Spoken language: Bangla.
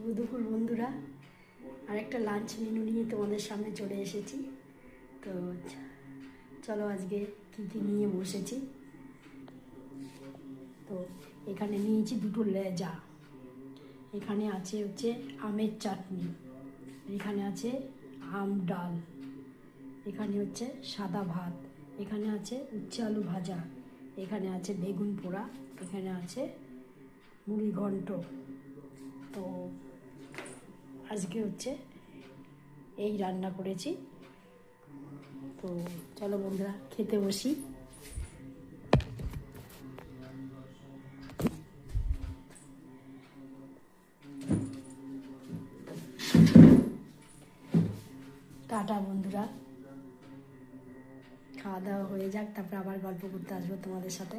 শুভ দুপুর বন্ধুরা। আরেকটা লাঞ্চ মেনু নিয়ে তোমাদের সামনে চলে এসেছি। তো চলো আজকে কী কী নিয়ে বসেছি। তো এখানে নিয়েছি দুটো লেজা, এখানে আছে হচ্ছে আমের চাটনি, এখানে আছে আম ডাল, এখানে হচ্ছে সাদা ভাত, এখানে আছে উচ্ছে আলু ভাজা, এখানে আছে বেগুন পোড়া, এখানে আছে মুড়ি ঘন্ট। তো আজকে হচ্ছে এই রান্না করেছি। তো চলো বন্ধুরা খেতে বসি। টাটা বন্ধুরা, খাওয়া দাওয়া হয়ে যাক, তারপরে আবার গল্প করতে আসবো তোমাদের সাথে।